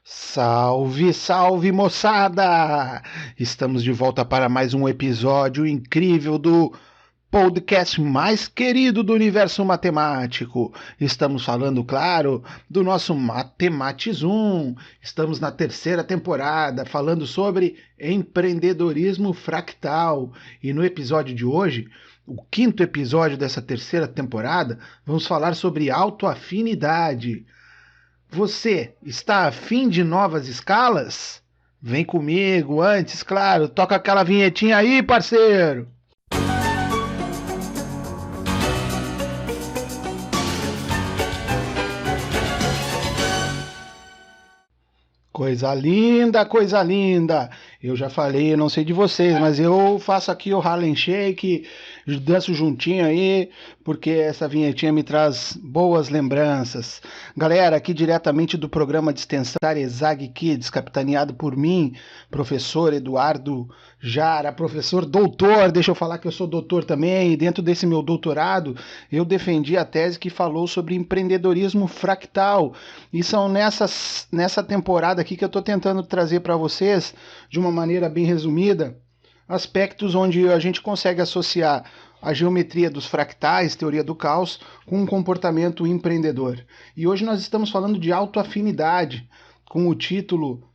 Salve, salve moçada! Estamos de volta para mais um episódio incrível do podcast mais querido do universo matemático. Estamos falando, claro, do nosso Matematizum. Estamos na terceira temporada falando sobre empreendedorismo fractal. E no episódio de hoje, o quinto episódio dessa terceira temporada, vamos falar sobre autoafinidade. Você está afim de novas escalas? Vem comigo, antes, claro, toca aquela vinhetinha aí, parceiro! Coisa linda, coisa linda. Eu já falei, eu não sei de vocês, mas eu faço aqui o Harlem Shake, danço juntinho aí, porque essa vinhetinha me traz boas lembranças. Galera, aqui diretamente do programa de extensão Ezag Kids, capitaneado por mim, professor Eduardo Jara, professor doutor, deixa eu falar que eu sou doutor também, e dentro desse meu doutorado, eu defendi a tese que falou sobre empreendedorismo fractal, e são nessa temporada aqui que eu estou tentando trazer para vocês, de uma maneira bem resumida, aspectos onde a gente consegue associar a geometria dos fractais, teoria do caos, com um comportamento empreendedor. E hoje nós estamos falando de autoafinidade, com o título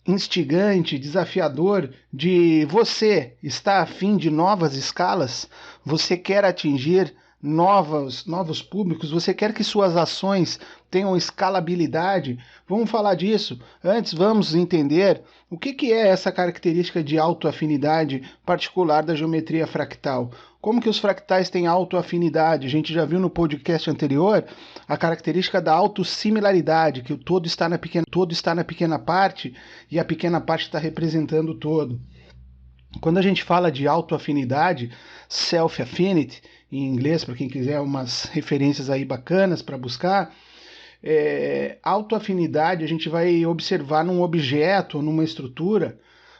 instigante, desafiador de você está afim de novas escalas? Você quer atingir novos públicos? Você quer que suas ações tenham escalabilidade? Vamos falar disso. Antes, vamos entender o que é essa característica de autoafinidade particular da geometria fractal. Como que os fractais têm autoafinidade? A gente já viu no podcast anterior a característica da autossimilaridade, que o todo está na pequena parte e a pequena parte está representando o todo. Quando a gente fala de autoafinidade, self-affinity, em inglês, para quem quiser umas referências aí bacanas para buscar, autoafinidade a gente vai observar num objeto, numa estrutura,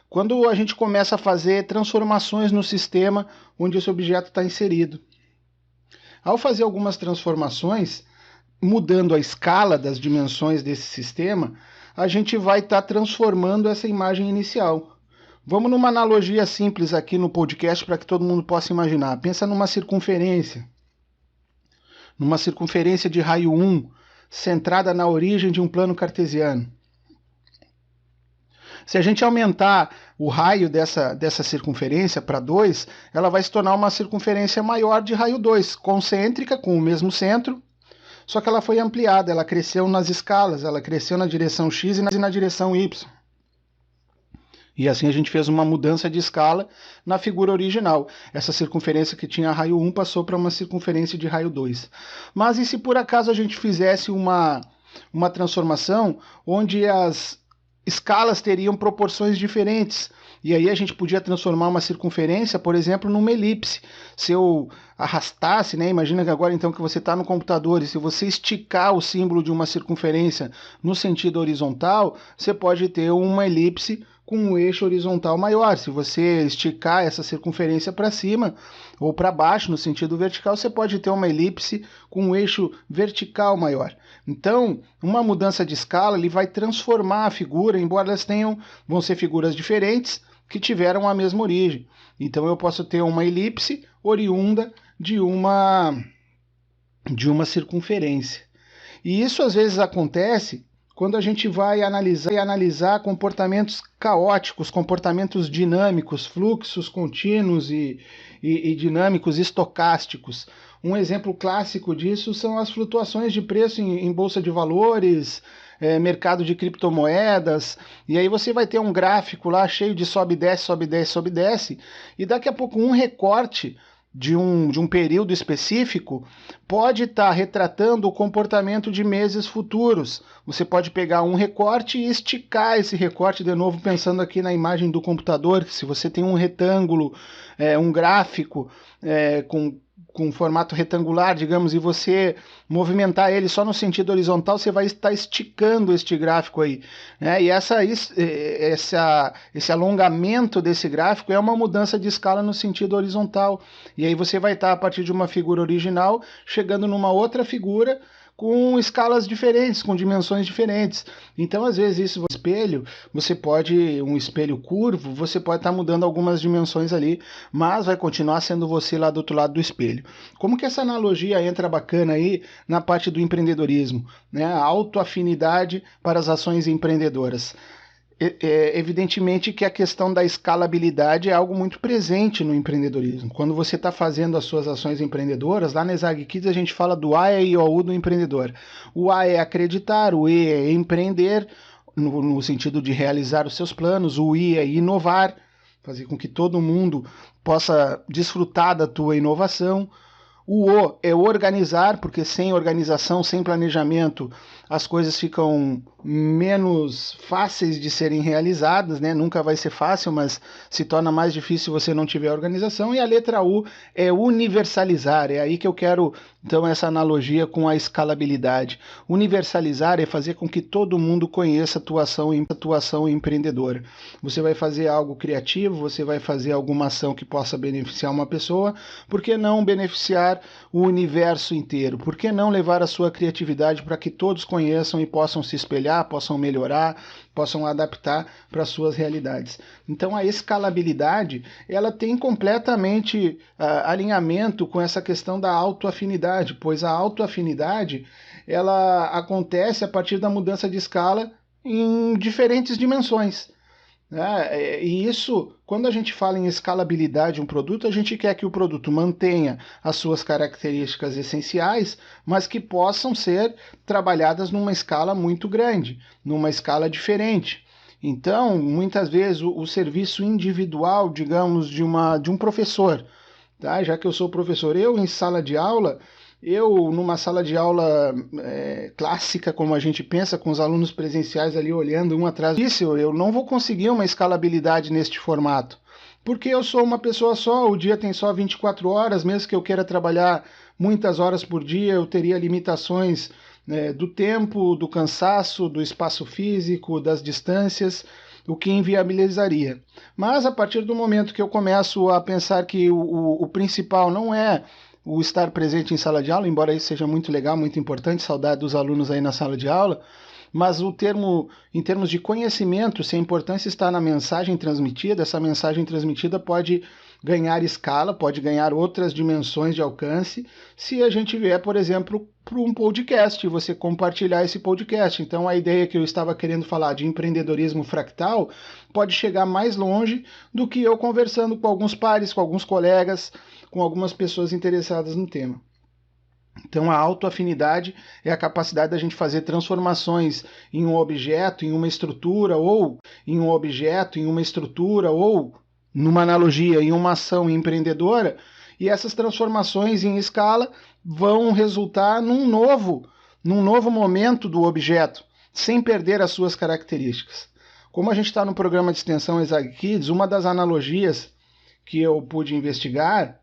quando a gente começa a fazer transformações no sistema onde esse objeto está inserido. Ao fazer algumas transformações, mudando a escala das dimensões desse sistema, a gente vai estar transformando essa imagem inicial. Vamos numa analogia simples aqui no podcast para que todo mundo possa imaginar. Pensa numa circunferência de raio 1, centrada na origem de um plano cartesiano. Se a gente aumentar o raio dessa circunferência para 2, ela vai se tornar uma circunferência maior de raio 2, concêntrica, com o mesmo centro, só que ela foi ampliada, ela cresceu nas escalas, ela cresceu na direção x e na direção y. E assim a gente fez uma mudança de escala na figura original. Essa circunferência que tinha raio 1 passou para uma circunferência de raio 2. Mas e se por acaso a gente fizesse uma transformação onde as escalas teriam proporções diferentes? E aí a gente podia transformar uma circunferência, por exemplo, numa elipse. Se eu arrastasse, né? Imagina que agora então que você está no computador e se você esticar o símbolo de uma circunferência no sentido horizontal, você pode ter uma elipse com um eixo horizontal maior. Se você esticar essa circunferência para cima ou para baixo, no sentido vertical, você pode ter uma elipse com um eixo vertical maior. Então, uma mudança de escala ele vai transformar a figura, embora elas vão ser figuras diferentes que tiveram a mesma origem. Então, eu posso ter uma elipse oriunda de uma circunferência. E isso às vezes acontece quando a gente vai analisar comportamentos caóticos, comportamentos dinâmicos, fluxos contínuos e dinâmicos estocásticos. Um exemplo clássico disso são as flutuações de preço em bolsa de valores, mercado de criptomoedas, e aí você vai ter um gráfico lá cheio de sobe, desce, sobe, desce, sobe, desce, e daqui a pouco um recorte de um período específico pode estar retratando o comportamento de meses futuros. Você pode pegar um recorte e esticar esse recorte de novo, pensando aqui na imagem do computador. Se você tem um retângulo, um gráfico com formato retangular, digamos, e você movimentar ele só no sentido horizontal, você vai estar esticando este gráfico aí, né? E esse alongamento desse gráfico é uma mudança de escala no sentido horizontal. E aí você vai estar, a partir de uma figura original, chegando numa outra figura com escalas diferentes, com dimensões diferentes. Então, às vezes, isso espelho, um espelho curvo, você pode estar mudando algumas dimensões ali, mas vai continuar sendo você lá do outro lado do espelho. Como que essa analogia entra bacana aí na parte do empreendedorismo, né? A autoafinidade para as ações empreendedoras. Evidentemente que a questão da escalabilidade é algo muito presente no empreendedorismo. Quando você está fazendo as suas ações empreendedoras, lá na Exag Kids a gente fala do A, E, I, O, U do empreendedor. O A é acreditar, o E é empreender, no sentido de realizar os seus planos, o I é inovar, fazer com que todo mundo possa desfrutar da tua inovação. O é organizar, porque sem organização, sem planejamento, as coisas ficam menos fáceis de serem realizadas, né? Nunca vai ser fácil, mas se torna mais difícil se você não tiver organização. E a letra U é universalizar, é aí que eu quero, então, essa analogia com a escalabilidade. Universalizar é fazer com que todo mundo conheça a atuação empreendedora. Você vai fazer algo criativo, você vai fazer alguma ação que possa beneficiar uma pessoa, por que não beneficiar o universo inteiro? Por que não levar a sua criatividade para que todos conheçam e possam se espelhar, possam melhorar, possam adaptar para as suas realidades? Então a escalabilidade, ela tem completamente alinhamento com essa questão da autoafinidade, pois a autoafinidade, ela acontece a partir da mudança de escala em diferentes dimensões. E isso, quando a gente fala em escalabilidade de um produto, a gente quer que o produto mantenha as suas características essenciais, mas que possam ser trabalhadas numa escala muito grande, numa escala diferente. Então, muitas vezes, o serviço individual, digamos, de um professor, tá? Já que eu sou professor, em sala de aula, numa sala de aula clássica, como a gente pensa, com os alunos presenciais ali olhando um atrás disso, eu não vou conseguir uma escalabilidade neste formato, porque eu sou uma pessoa só, o dia tem só 24 horas, mesmo que eu queira trabalhar muitas horas por dia, eu teria limitações do tempo, do cansaço, do espaço físico, das distâncias, o que inviabilizaria. Mas a partir do momento que eu começo a pensar que o principal não é o estar presente em sala de aula, embora isso seja muito legal, muito importante, saudade dos alunos aí na sala de aula, mas em termos de conhecimento, se a importância está na mensagem transmitida, essa mensagem transmitida pode ganhar escala, pode ganhar outras dimensões de alcance, se a gente vier, por exemplo, para um podcast, você compartilhar esse podcast. Então a ideia que eu estava querendo falar de empreendedorismo fractal pode chegar mais longe do que eu conversando com alguns pares, com alguns colegas, com algumas pessoas interessadas no tema. Então a autoafinidade é a capacidade da gente fazer transformações em um objeto, em uma estrutura, ou em um objeto, em uma estrutura, ou, numa analogia, em uma ação empreendedora, e essas transformações em escala vão resultar num novo momento do objeto, sem perder as suas características. Como a gente está no programa de extensão Exag Kids, uma das analogias que eu pude investigar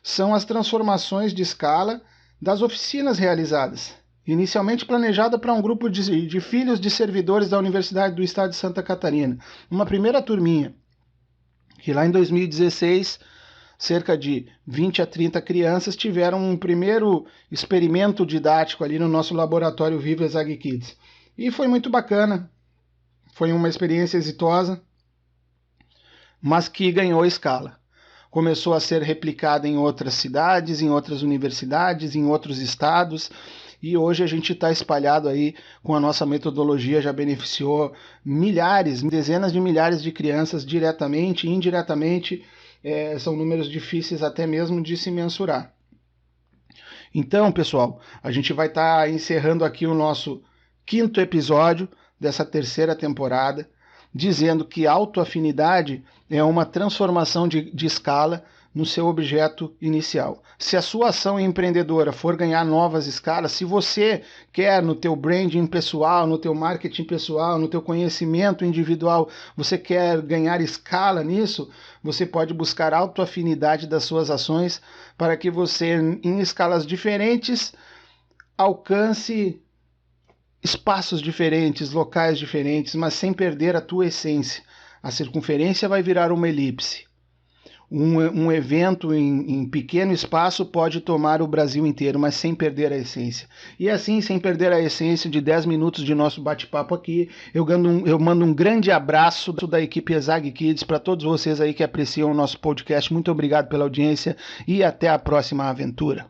são as transformações de escala das oficinas realizadas, inicialmente planejada para um grupo de filhos de servidores da Universidade do Estado de Santa Catarina. Uma primeira turminha, que lá em 2016, cerca de 20 a 30 crianças tiveram um primeiro experimento didático ali no nosso laboratório Viva Exag Kids. E foi muito bacana, foi uma experiência exitosa, mas que ganhou escala. Começou a ser replicada em outras cidades, em outras universidades, em outros estados, e hoje a gente está espalhado aí com a nossa metodologia, já beneficiou milhares, dezenas de milhares de crianças diretamente e indiretamente, são números difíceis até mesmo de se mensurar. Então, pessoal, a gente vai estar encerrando aqui o nosso 5º episódio dessa 3ª temporada, dizendo que autoafinidade é uma transformação de escala no seu objeto inicial. Se a sua ação empreendedora for ganhar novas escalas, se você quer no teu branding pessoal, no teu marketing pessoal, no teu conhecimento individual, você quer ganhar escala nisso, você pode buscar autoafinidade das suas ações para que você, em escalas diferentes, alcance espaços diferentes, locais diferentes, mas sem perder a tua essência. A circunferência vai virar uma elipse. um evento em pequeno espaço pode tomar o Brasil inteiro, mas sem perder a essência. E assim, sem perder a essência de 10 minutos de nosso bate-papo aqui, eu mando um grande abraço da equipe Exag Kids para todos vocês aí que apreciam o nosso podcast. Muito obrigado pela audiência e até a próxima aventura.